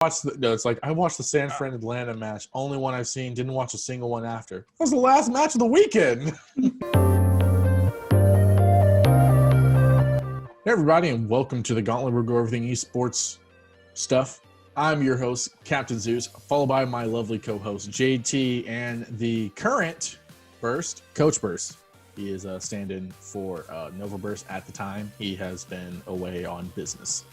It's like I watched the San Fran Atlanta match. Only one I've seen. Didn't watch a single one after. That was the last match of the weekend. Hey everybody, and welcome to the Gauntlet. We'll go over everything esports stuff. I'm your host, Captain Zeus, followed by my lovely co-host JT and the current Burst, Coach Burst. He is a stand-in for Nova Burst at the time. He has been away on business.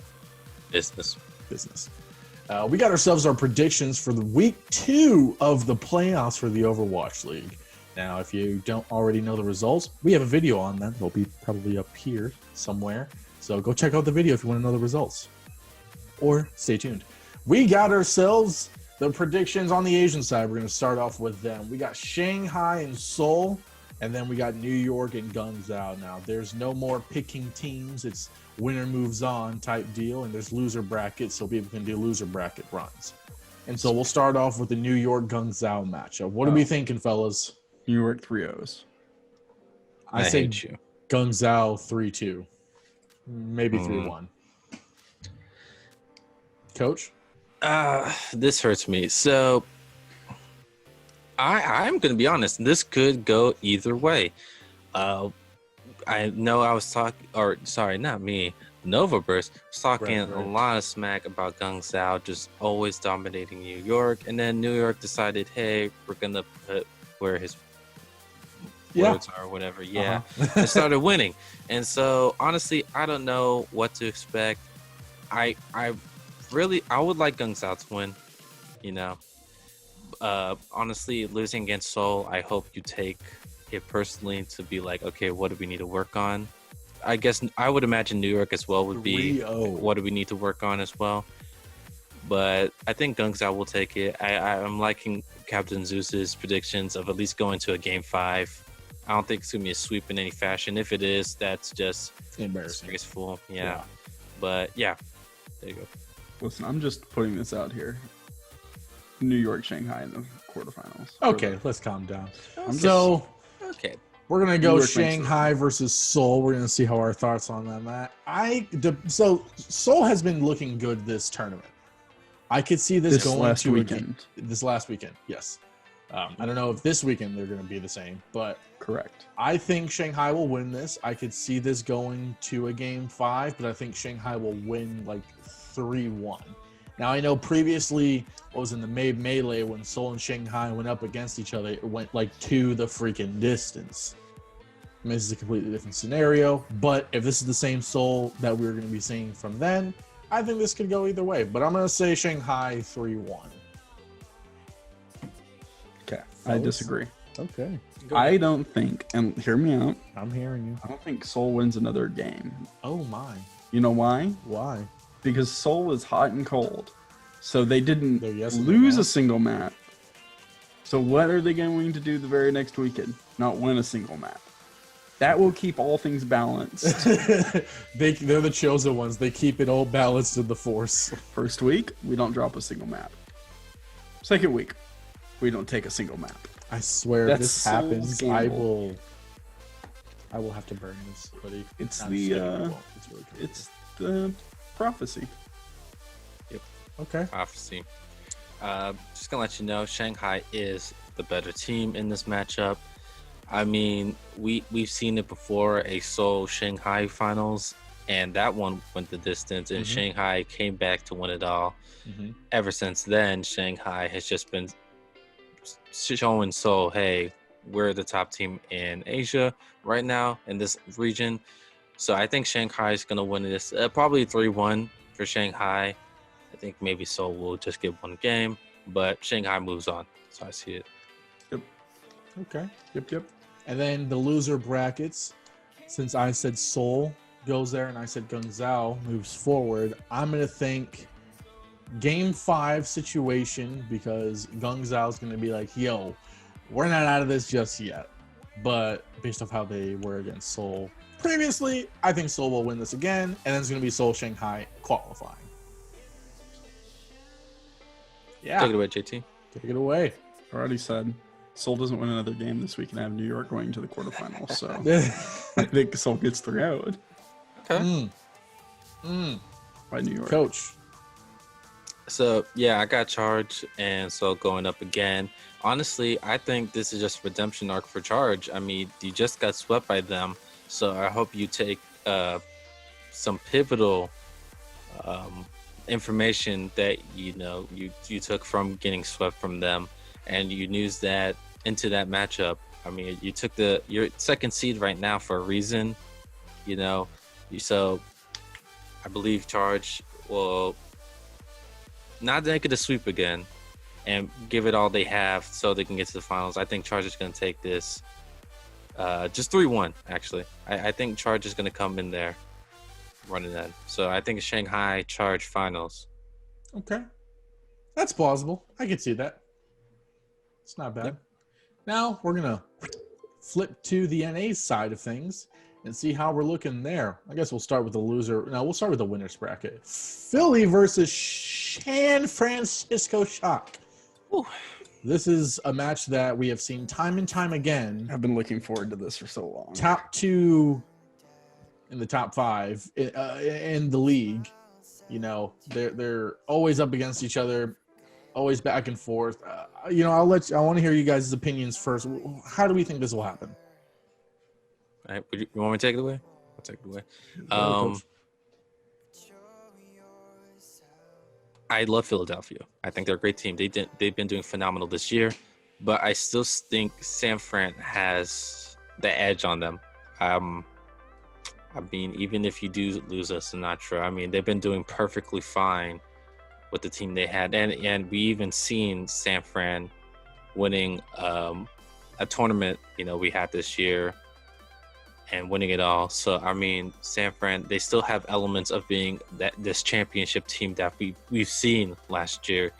We got ourselves our predictions for the week 2 of the playoffs for the Overwatch League. Now, if you don't already know the results, we have a video on them. They'll be probably up here somewhere. So go check out the video if you want to know the results. Or stay tuned. We got ourselves the predictions on the Asian side. We're going to start off with them. We got Shanghai and Seoul, and then we got New York and Guangzhou. Now, there's no more picking teams. It's winner moves on type deal, and there's loser brackets, so people can do loser bracket runs. And so we'll start off with the New York Guangzhou matchup. What are we thinking, fellas? New York 3-0s. I say Guangzhou 3-2. Maybe 3-1. Coach? This hurts me. So I'm going to be honest. This could go either way. I know I was talking, or sorry, not me. Novaburst was talking a lot of smack about Guangzhou just always dominating New York, and then New York decided, hey, we're gonna put where his words are or whatever. Yeah, and started winning. And so honestly, I don't know what to expect. I would like Guangzhou to win. You know, honestly, losing against Seoul, I hope you take it personally to be like, okay, what do we need to work on? I guess I would imagine New York as well would be 3-0. What do we need to work on as well? But I think Guangzhou will take it. I'm liking Captain Zeus's predictions of at least going to a game 5. I don't think it's gonna be a sweep in any fashion. If it is, that's just embarrassing. Disgraceful. Yeah. But yeah, there you go. Listen, I'm just putting this out here. New York, Shanghai in the quarterfinals. Okay, let's calm down. Okay. We're going to go Shanghai versus Seoul. We're going to see how our thoughts on that, Matt. So Seoul has been looking good this tournament. I could see this going last to weekend. This last weekend, yes. I don't know if this weekend they're going to be the same, but correct. I think Shanghai will win this. I could see this going to a game 5, but I think Shanghai will win like 3-1. Now, I know previously, what was in the melee when Seoul and Shanghai went up against each other, it went like to the freaking distance. I mean, this is a completely different scenario, but if this is the same Seoul that we were going to be seeing from then, I think this could go either way. But I'm going to say Shanghai 3-1. Okay, I disagree. Okay. I don't think, and hear me out. I'm hearing you. I don't think Seoul wins another game. Oh, my. You know why? Why? Because Seoul is hot and cold. So they didn't lose a single map. So what are they going to do the very next weekend? Not win a single map. That will keep all things balanced. They're the chosen ones. They keep it all balanced in the Force. First week, we don't drop a single map. Second week, we don't take a single map. I swear if this happens, I will have to burn this hoodie. It's the prophecy. Yep. Okay. Prophecy. Just gonna let you know, Shanghai is the better team in this matchup. I mean, we've seen it before, a Seoul Shanghai finals, and that one went the distance, and Shanghai came back to win it all. Ever since then, Shanghai has just been showing Seoul, hey, we're the top team in Asia right now in this region. So I think Shanghai is going to win this, probably 3-1 for Shanghai. I think maybe Seoul will just get one game, but Shanghai moves on. So I see it. Yep. Okay. Yep. And then the loser brackets, since I said Seoul goes there and I said Guangzhou moves forward, I'm going to think game 5 situation because Guangzhou is going to be like, yo, we're not out of this just yet. But based off how they were against Seoul previously, I think Seoul will win this again, and then it's going to be Seoul Shanghai qualifying. Yeah. Take it away, JT. Take it away. I already said Seoul doesn't win another game this week and I have New York going to the quarterfinals. So I think Seoul gets 3 out. Okay. By New York. Coach. So yeah, I got Charge, and so going up again. Honestly, I think this is just redemption arc for Charge. I mean, you just got swept by them, so I hope you take some pivotal um, information that you took from getting swept from them, and you use that into that matchup. I mean, you took your second seed right now for a reason, you know. So I believe Charge will not make it a sweep again and give it all they have so they can get to the finals. I think Charge is going to take this just 3-1, actually. I think Charge is going to come in there running that. So I think Shanghai Charge finals. Okay. That's plausible. I can see that. It's not bad. Yep. Now we're going to flip to the NA side of things and see how we're looking there. I guess we'll start with the loser. No, we'll start with the winner's bracket. Philly versus San Francisco Shock. Ooh. This is a match that we have seen time and time again. I've been looking forward to this for so long. Top two in the top five in the league. You know, they're always up against each other, always back and forth. I want to hear you guys' opinions first. How do we think this will happen? All right, you want me to take it away? I'll take it away. I love Philadelphia. I think they're a great team. They've been doing phenomenal this year, but I still think San Fran has the edge on them. I mean, even if you do lose a Sinatra, I mean, they've been doing perfectly fine with the team they had, and we even seen San Fran winning a tournament we had this year and winning it all. So I mean, San Fran, they still have elements of being this championship team that we've seen last year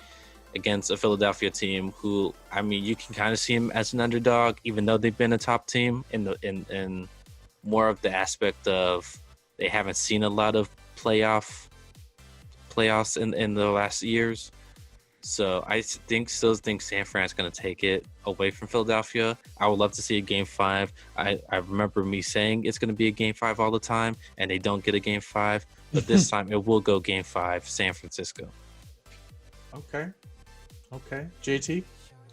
against a Philadelphia team who, I mean, you can kind of see them as an underdog, even though they've been a top team in more of the aspect of they haven't seen a lot of playoffs in the last years. So I still think San Fran's going to take it away from Philadelphia. I would love to see a Game 5. I remember me saying it's going to be a Game 5 all the time, and they don't get a Game 5. But this time it will go Game 5, San Francisco. Okay. JT?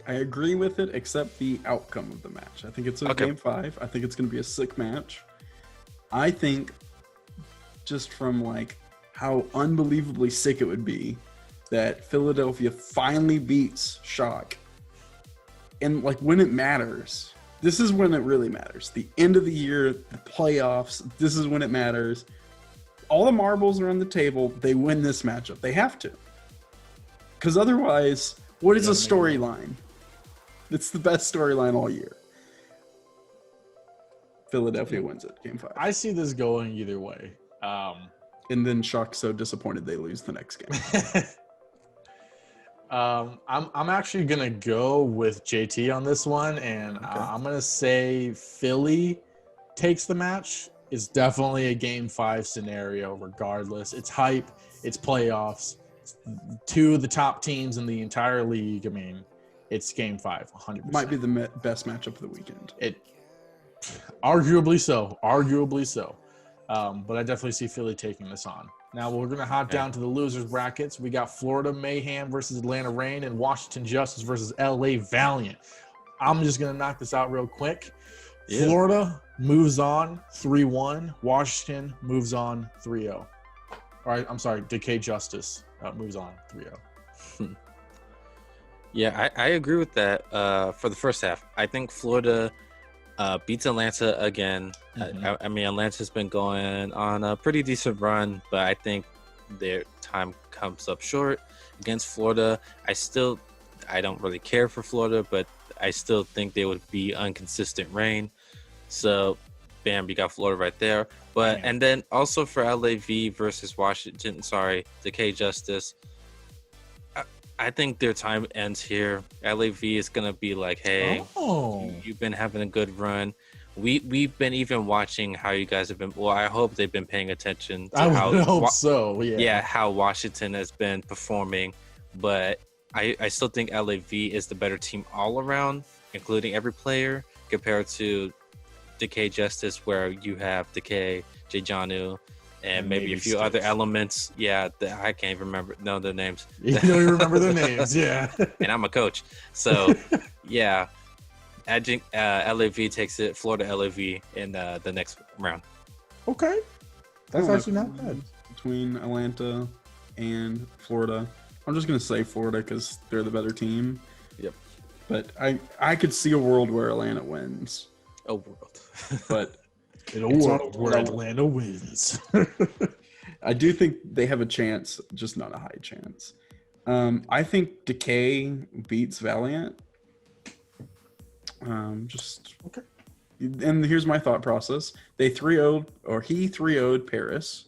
I agree with it, except the outcome of the match. I think it's a Game 5. I think it's going to be a sick match. I think just from like how unbelievably sick it would be that Philadelphia finally beats Shock. And like when it matters, this is when it really matters. The end of the year, the playoffs, this is when it matters. All the marbles are on the table. They win this matchup. They have to. Because otherwise, what is a storyline? It's the best storyline all year. Philadelphia wins it, Game 5. I see this going either way. And then Shock's so disappointed they lose the next game. I'm actually gonna go with JT on this one, and I'm gonna say Philly takes the match. It's definitely a Game 5 scenario, regardless. It's hype. It's playoffs. It's two of the top teams in the entire league. I mean, it's Game 5, 100%. Might be the best matchup of the weekend. Arguably so. But I definitely see Philly taking this on. Now we're going to hop down to the losers brackets. We got Florida Mayhem versus Atlanta Reign and Washington Justice versus LA Valiant. I'm just going to knock this out real quick. Yeah. Florida moves on 3-1. Washington moves on 3-0. All right, I'm sorry. Decay Justice moves on 3-0. Yeah, I agree with that for the first half. I think Florida beats Atlanta again. I mean, Atlanta's been going on a pretty decent run, but I think their time comes up short against Florida. I don't really care for Florida, but I still think they would be inconsistent rain. So, bam, you got Florida right there. But and then also for LAV versus Washington, Decay Justice. I think their time ends here. LAV is gonna be like, hey, you've been having a good run. We've been even watching how you guys have been. Well, I hope they've been paying attention to how Washington has been performing. But I still think LAV is the better team all around, including every player, compared to Decay Justice, where you have Decay, Jejanu, and maybe a few other elements. Yeah, I can't even know their names. You don't even remember their names, yeah. And I'm a coach, so yeah. Edging LAV takes it. Florida LAV in the next round. Okay, that's actually not bad. Between Atlanta and Florida, I'm just gonna say Florida because they're the better team. Yep. But I could see a world where Atlanta wins. A world. But in a world where Atlanta wins. I do think they have a chance, just not a high chance. I think Decay beats Valiant. Okay. And here's my thought process. He 3-0'd Paris,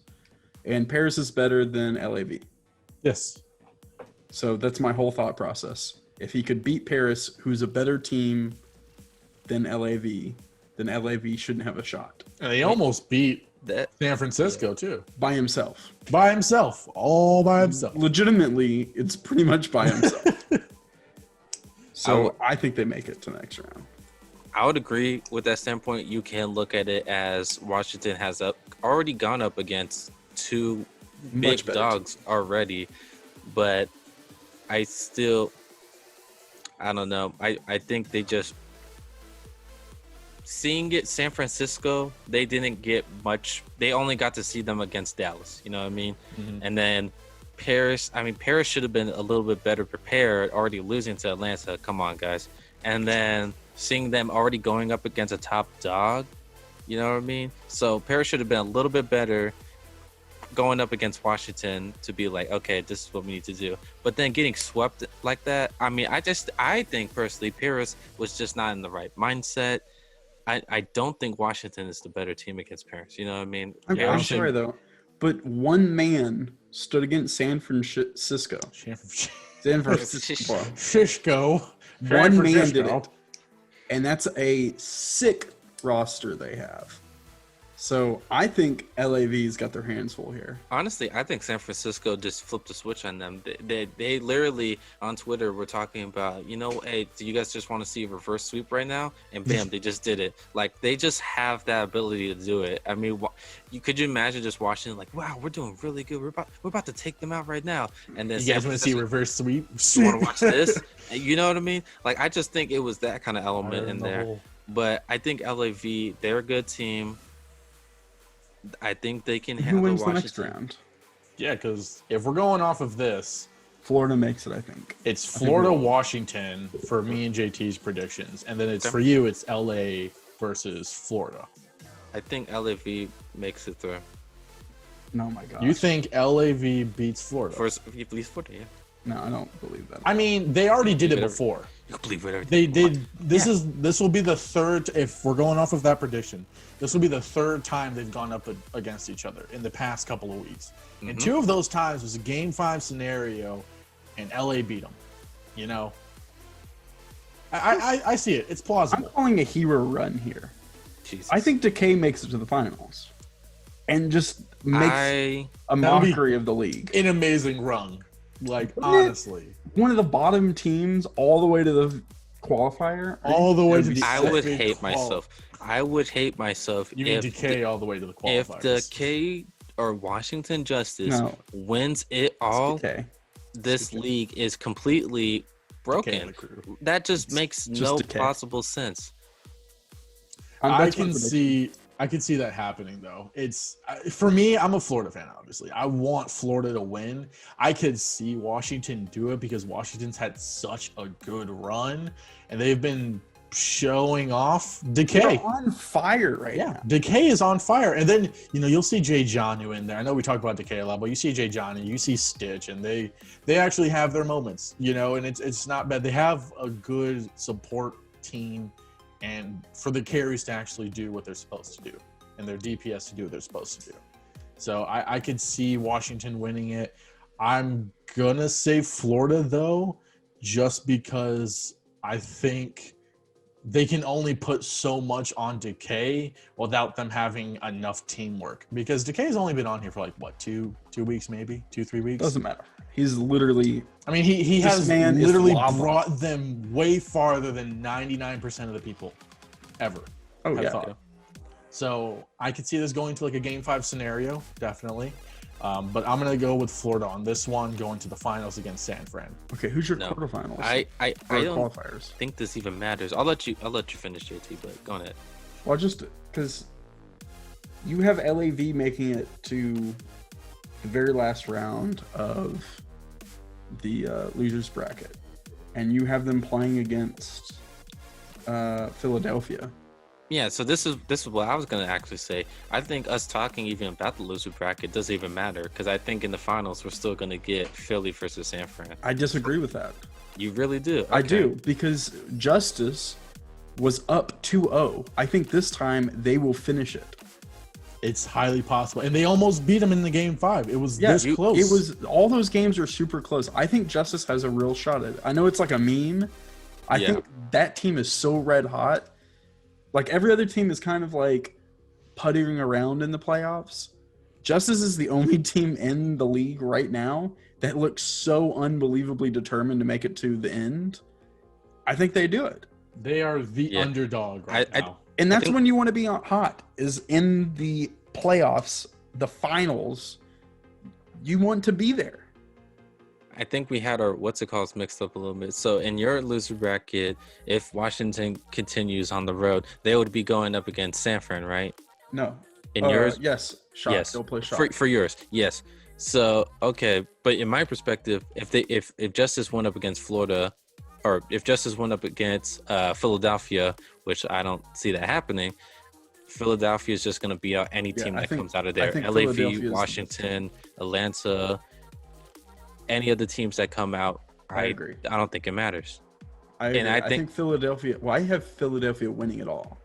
and Paris is better than LAV. Yes. So that's my whole thought process. If he could beat Paris, who's a better team than LAV, then LAV shouldn't have a shot. And he almost beat San Francisco too. By himself. By himself. All by himself. Legitimately, it's pretty much by himself. So I think they make it to the next round. I would agree with that standpoint. You can look at it as Washington has already gone up against two big dogs already, but I don't know. I think they just seeing it. San Francisco, they didn't get much. They only got to see them against Dallas. You know what I mean? Mm-hmm. And then Paris. I mean, Paris should have been a little bit better prepared. Already losing to Atlanta. Come on, guys. And then seeing them already going up against a top dog. You know what I mean? So Paris should have been a little bit better going up against Washington to be like, okay, this is what we need to do. But then getting swept like that, I mean, I think personally Paris was just not in the right mindset. I don't think Washington is the better team against Paris. You know what I mean? I'm sorry though, but one man stood against San Francisco. San Francisco. One man did it. And that's a sick roster they have. So I think LAV's got their hands full here. Honestly, I think San Francisco just flipped a switch on them. They literally on Twitter were talking about, hey, do you guys just want to see a reverse sweep right now? And bam, they just did it. Like they just have that ability to do it. I mean, could you imagine just watching like, wow, we're doing really good. We're about to take them out right now. And then you guys want to see a reverse sweep? You want to watch this? You know what I mean? Like I just think it was that kind of element in there. But I think LAV, they're a good team. I think they can handle Who wins Washington. the next round? Yeah, because if we're going off of this, Florida makes it, I think. It's Florida, Washington for me and JT's predictions. And then it's for you, it's LA versus Florida. I think LAV makes it through. Oh my god. You think LAV beats Florida? At least Florida, yeah. No, I don't believe that. I mean, they already did it before. You believe whatever they did. This will be the third. If we're going off of that prediction, this will be the third time they've gone up against each other in the past couple of weeks. Mm-hmm. And 2 of those times was a Game 5 scenario, and LA beat them. You know, I see it. It's plausible. I'm calling a hero run here. Jesus. I think Decay makes it to the finals, and just makes a mockery of the league. An amazing run. Like, honestly. One of the bottom teams all the way to the qualifier. All the way to the I would hate myself. I would hate myself if Decay all the way to the qualifiers. If Decay or Washington Justice wins it all, this league is completely broken. That just makes no possible sense. I can see that happening though. It's for me, I'm a Florida fan, obviously. I want Florida to win. I could see Washington do it because Washington's had such a good run and they've been showing off. Decay. They're on fire right now. Decay is on fire. And then, you'll see Jay Janu in there. I know we talk about Decay a lot, but you see Jay Janu, you see Stitch, and they actually have their moments, and it's not bad. They have a good support team. And for the carries to actually do what they're supposed to do and their DPS to do what they're supposed to do. So I could see Washington winning it. I'm going to say Florida, though, just because I think they can only put so much on Decay without them having enough teamwork. Because Decay's only been on here for 2 weeks, maybe 2-3 weeks. Doesn't matter. He's literally. I mean, he has literally brought them way farther than 99% of the people ever have thought. So I could see this going to like a Game 5 scenario, definitely. But I'm gonna go with Florida on this one, going to the finals against San Fran. Okay, who's your quarterfinals? I don't qualifiers. think this even matters. I'll let you finish, JT, but go ahead. Well, just because you have LAV making it to the very last round of the losers bracket, and you have them playing against Philadelphia. Yeah, so this is what I was gonna actually say. I think us talking even about the loser bracket doesn't even matter, because I think in the finals we're still gonna get Philly versus San Fran. I disagree with that. You really do? Okay. I do, because Justice was up 2-0. I think this time they will finish it. It's highly possible, and they almost beat them in the Game 5. It was this close. It was, all those games are super close. I think Justice has a real shot at it. I know it's like a meme. I think that team is so red hot. Like every other team is kind of like puttering around in the playoffs. Justice is the only team in the league right now that looks so unbelievably determined to make it to the end. I think they do it. They are the underdog right now. And that's when you want to be hot, is in the playoffs, the finals. You want to be there. I think we had our mixed up a little bit. So in your loser bracket, if Washington continues on the road, they would be going up against San Fran, right? No. In yours? Yes. Shock. Yes. They'll play Shock. For yours, yes. So okay, but in my perspective, if Justice went up against Florida, or if Justice went up against Philadelphia, which I don't see that happening, Philadelphia is just going to beat out any team that comes out of there. LAV, Washington, Atlanta, any of the teams that come out. I agree. I don't think it matters. I think Philadelphia. Well, I have Philadelphia winning it all.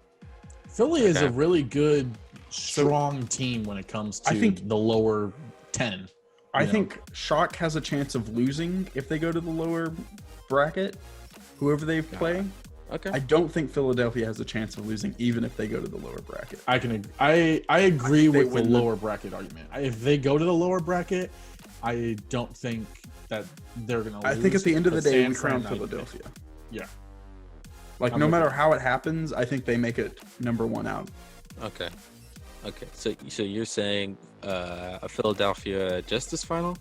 Philly is a really good, strong team when it comes to the lower 10. I think Shock has a chance of losing if they go to the lower bracket, whoever they play. Okay. I don't think Philadelphia has a chance of losing even if they go to the lower bracket. I agree with the lower bracket argument. If they go to the lower bracket, I don't think that they're going to lose. I think at the end of the day, we crown Philadelphia. Yeah. Like, no matter how it happens, I think they make it number one out. Okay. So you're saying a Philadelphia Justice final?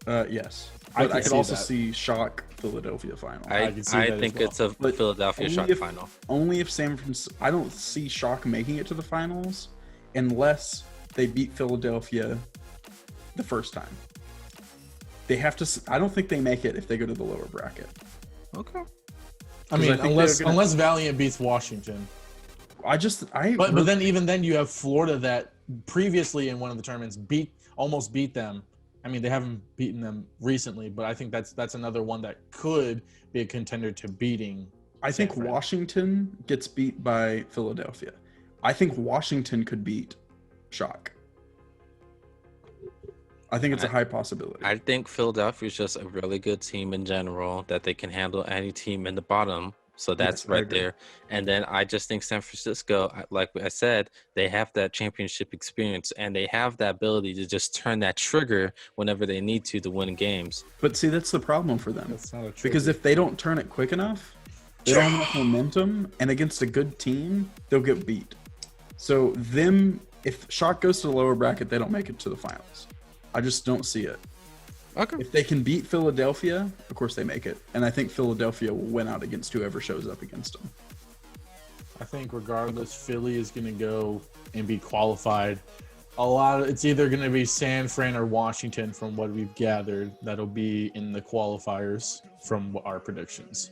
Yes. But I could also see Shock Philadelphia final. I think it's a Philadelphia Shock final. Only if San Francisco. I don't see Shock making it to the finals unless they beat Philadelphia the first time. They have to. I don't think they make it if they go to the lower bracket. Okay. I mean, unless Valiant beats Washington. But then even then you have Florida that previously in one of the tournaments almost beat them. I mean, they haven't beaten them recently, but I think that's another one that could be a contender to beating. I think Washington gets beat by Philadelphia. I think Washington could beat Shock. I think it's a high possibility. I think Philadelphia is just a really good team in general, that they can handle any team in the bottom. So that's right there. And then I just think San Francisco, like I said, they have that championship experience and they have that ability to just turn that trigger whenever they need to win games. But see, that's the problem for them. That's not a trigger. Because if they don't turn it quick enough, they don't have enough momentum, and against a good team, they'll get beat. So if Shock goes to the lower bracket, they don't make it to the finals. I just don't see it. Okay. If they can beat Philadelphia, of course they make it. And I think Philadelphia will win out against whoever shows up against them. I think regardless, Philly is going to go and be qualified. It's either going to be San Fran or Washington from what we've gathered. That'll be in the qualifiers from our predictions.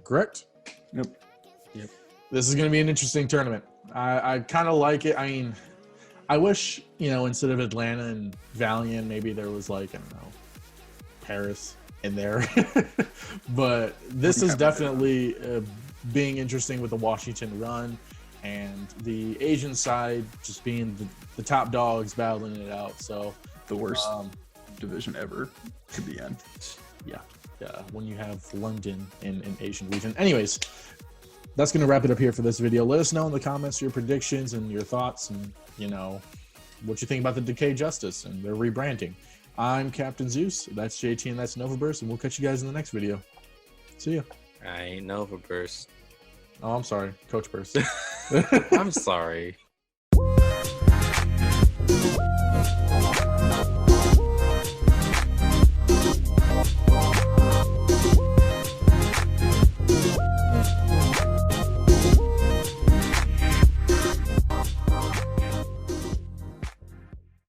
Correct? Yep. This is going to be an interesting tournament. I kind of like it. I mean, I wish, instead of Atlanta and Valiant, maybe there was like, I don't know, Paris in there. But this is definitely being interesting with the Washington run and the Asian side just being the top dogs battling it out. So the worst division ever to be in. Yeah. When you have London in Asian region. Anyways, that's going to wrap it up here for this video. Let us know in the comments your predictions and your thoughts and, what you think about the Decay Justice and their rebranding. I'm Captain Zeus. That's JT and that's Novaburst, and we'll catch you guys in the next video. See ya. I ain't Novaburst. Oh, I'm sorry. Coach Burst. I'm sorry.